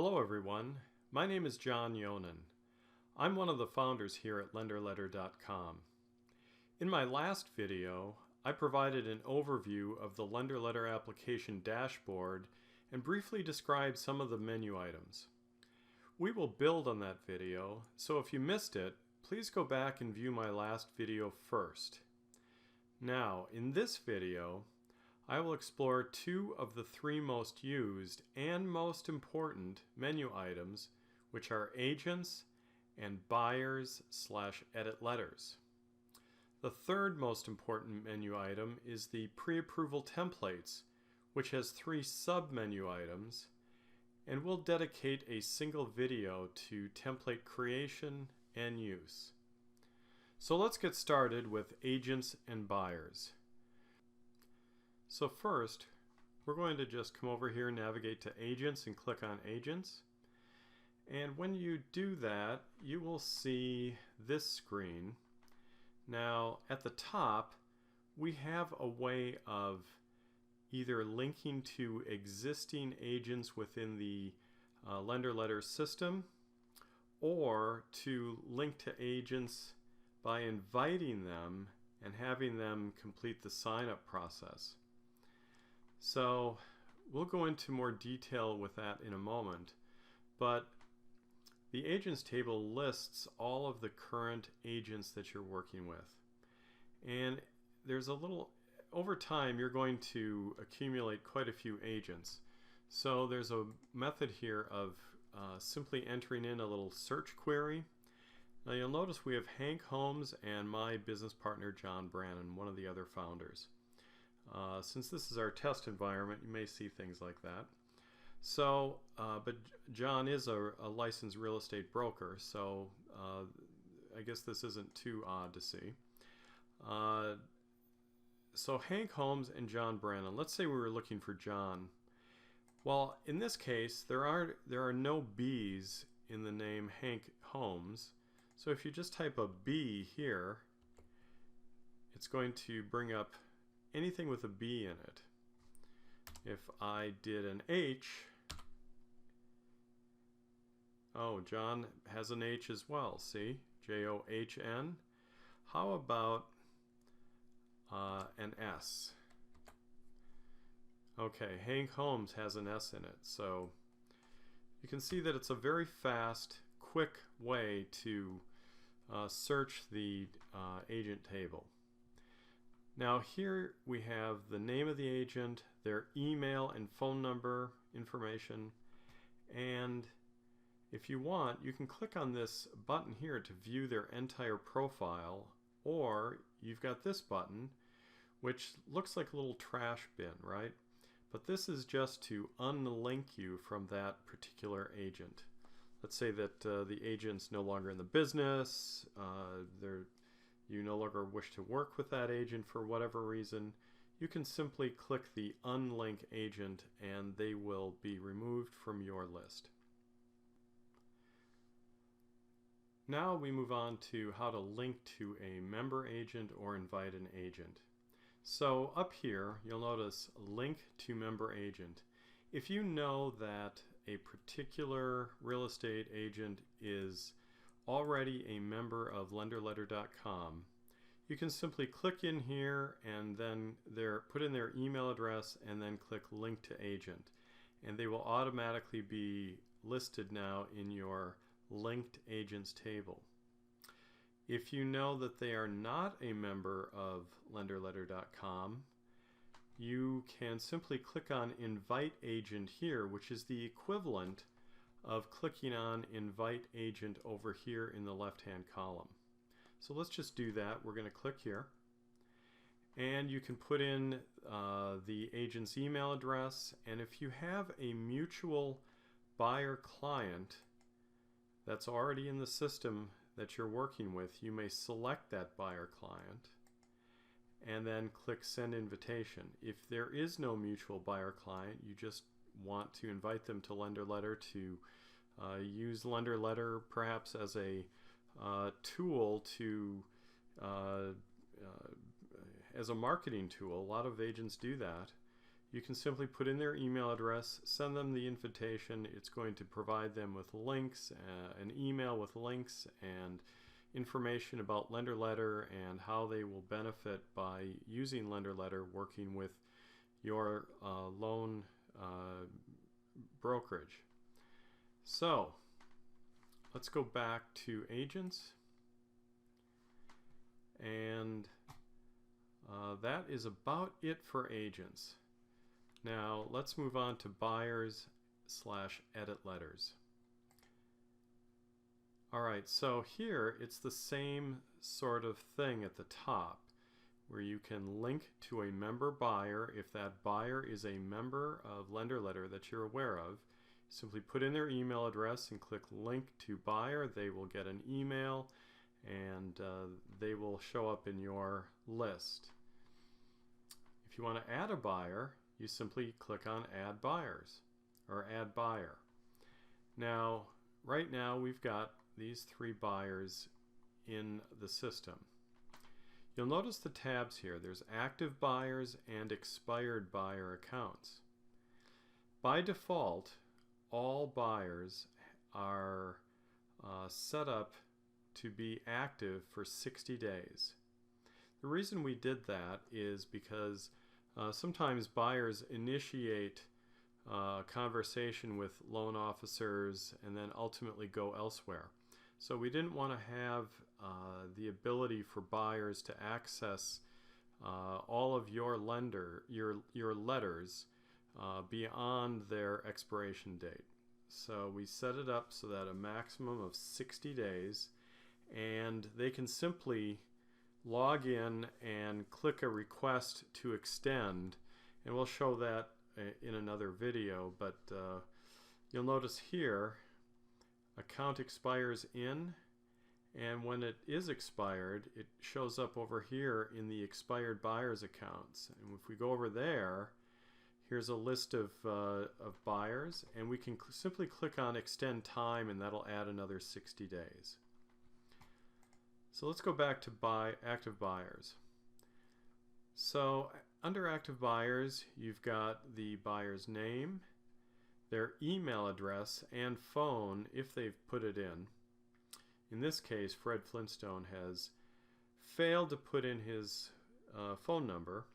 Hello everyone, my name is John Yonan. I'm one of the founders here at LenderLetter.com. In my last video, I provided an overview of the LenderLetter application dashboard and briefly described some of the menu items. We will build on that video, so if you missed it, please go back and view my last video first. Now, in this video, I will explore two of the three most used and most important menu items, which are agents and buyers/edit letters. The third most important menu item is the pre-approval templates, which has three sub-menu items, and we'll dedicate a single video to template creation and use. So let's get started with agents and buyers. So first, we're going to just come over here, navigate to Agents, and click on Agents. And when you do that, you will see this screen. Now, at the top, we have a way of either linking to existing agents within the LenderLetter system, or to link to agents by inviting them and having them complete the sign-up process. So we'll go into more detail with that in a moment, but the agents table lists all of the current agents that you're working with. And there's a little, over time you're going to accumulate quite a few agents. So there's a method here of simply entering in a little search query. Now you'll notice we have Hank Holmes and my business partner John Brannon, one of the other founders. Since this is our test environment, you may see things like that. So, but John is a licensed real estate broker, so I guess this isn't too odd to see. So Hank Holmes and John Brannon. Let's say we were looking for John. Well, in this case, there are no B's in the name Hank Holmes. So if you just type a B here, it's going to bring up anything with a B in it. If I did an H, oh, John has an H as well, see? John. How about an S? Okay, Hank Holmes has an S in it. So you can see that it's a very fast, quick way to search the agent table. Now here we have the name of the agent, their email and phone number information, and if you want, you can click on this button here to view their entire profile, or you've got this button which looks like a little trash bin, right? But this is just to unlink you from that particular agent. Let's say that the agent's no longer in the business, you no longer wish to work with that agent for whatever reason, you can simply click the unlink agent and they will be removed from your list. Now we move on to how to link to a member agent or invite an agent. So up here you'll notice link to member agent. If you know that a particular real estate agent is already a member of LenderLetter.com, you can simply click in here and then put in their email address and then click link to agent, and they will automatically be listed now in your linked agents table. If you know that they are not a member of LenderLetter.com, you can simply click on invite agent here, which is the equivalent of clicking on invite agent over here in the left hand column. So let's just do that. We're going to click here, and you can put in the agent's email address, and if you have a mutual buyer client that's already in the system that you're working with, you may select that buyer client and then click send invitation. If there is no mutual buyer client, you just want to invite them to LenderLetter to use LenderLetter perhaps as a tool to as a marketing tool. A lot of agents do that. you can simply put in their email address, send them the invitation. It's going to provide them with links, an email with links and information about LenderLetter and how they will benefit by using LenderLetter working with your loan brokerage. So let's go back to agents, and that is about it for agents. Now let's move on to buyers/edit letters. Alright, so here it's the same sort of thing at the top, where you can link to a member buyer. If that buyer is a member of LenderLetter that you're aware of, simply put in their email address and click link to buyer. They will get an email and they will show up in your list. If you want to add a buyer, you simply click on add buyers or add buyer. Now, right now we've got these 3 buyers in the system. You'll notice the tabs here. There's active buyers and expired buyer accounts. By default, all buyers are set up to be active for 60 days. The reason we did that is because sometimes buyers initiate conversation with loan officers and then ultimately go elsewhere. So we didn't want to have the ability for buyers to access all of your letters beyond their expiration date. So we set it up so that a maximum of 60 days, and they can simply log in and click a request to extend, and we'll show that in another video, but you'll notice here account expires in, and when it is expired it shows up over here in the expired buyers accounts. And if we go over there, here's a list of buyers, and we can simply click on extend time, and that'll add another 60 days. So let's go back to active buyers. So under active buyers, you've got the buyer's name, their email address, and phone if they've put it in. In this case, Fred Flintstone has failed to put in his phone number.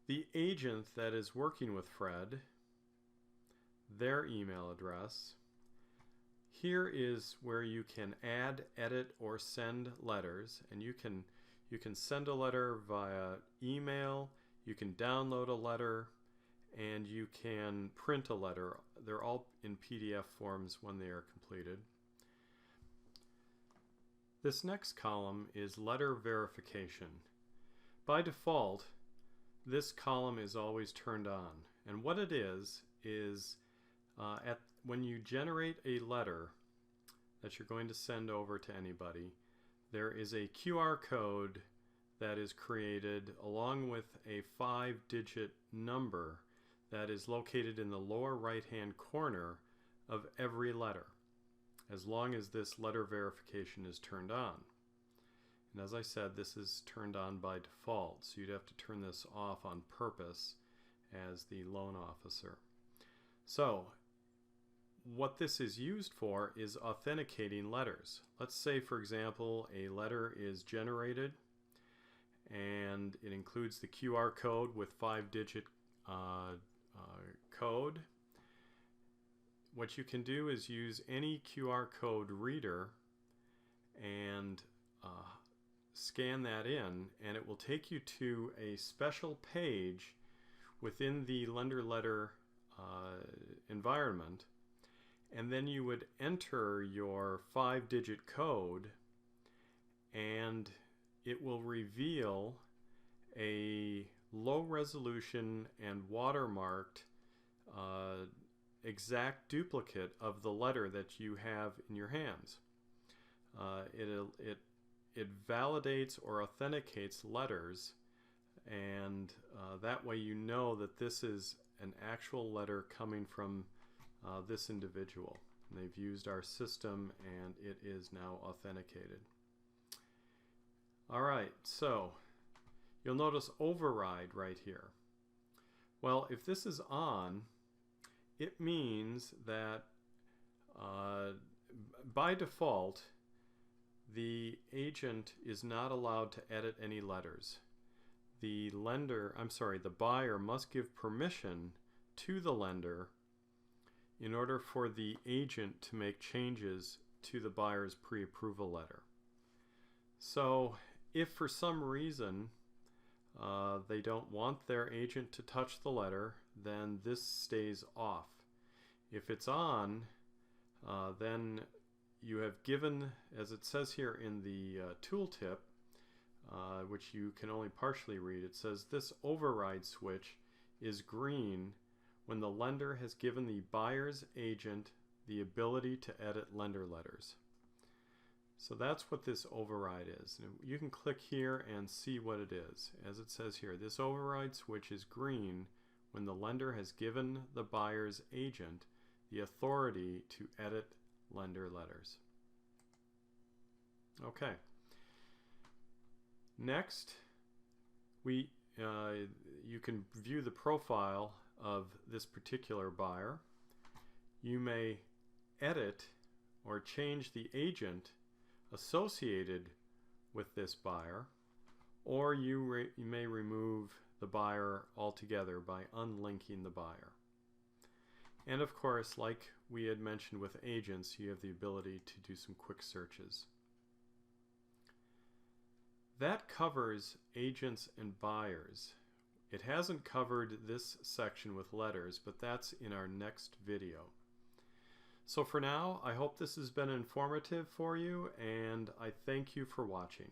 The agent that is working with Fred, their email address. Here is where you can add, edit, or send letters, and you can send a letter via email, you can download a letter, and you can print a letter. They're all in PDF forms when they are completed. This next column is letter verification. By default, this column is always turned on, and what it is when you generate a letter that you're going to send over to anybody, there is a QR code that is created along with a 5-digit number that is located in the lower right-hand corner of every letter, as long as this letter verification is turned on. And as I said, this is turned on by default, so you'd have to turn this off on purpose as the loan officer. So what this is used for is authenticating letters. Let's say, for example, a letter is generated and it includes the QR code with 5-digit code. What you can do is use any QR code reader and scan that in, and it will take you to a special page within the LenderLetter environment, and then you would enter your 5-digit code, and it will reveal a low resolution and watermarked exact duplicate of the letter that you have in your hands. It validates or authenticates letters, and that way you know that this is an actual letter coming from this individual. And they've used our system and it is now authenticated. . Alright, so you'll notice override right here. Well, if this is on, it means that by default, the agent is not allowed to edit any letters. The buyer must give permission to the lender in order for the agent to make changes to the buyer's pre-approval letter. So if for some reason they don't want their agent to touch the letter, then this stays off. If it's on, then you have given, as it says here in the tooltip, which you can only partially read, it says this override switch is green when the lender has given the buyer's agent the ability to edit lender letters. So that's what this override is. And you can click here and see what it is. As it says here, this override switch is green when the lender has given the buyer's agent the authority to edit lender letters. Okay. Next, you can view the profile of this particular buyer. You may edit or change the agent associated with this buyer, or you may remove the buyer altogether by unlinking the buyer. And of course, like we had mentioned with agents, you have the ability to do some quick searches. That covers agents and buyers. It hasn't covered this section with letters, but that's in our next video. So for now, I hope this has been informative for you, and I thank you for watching.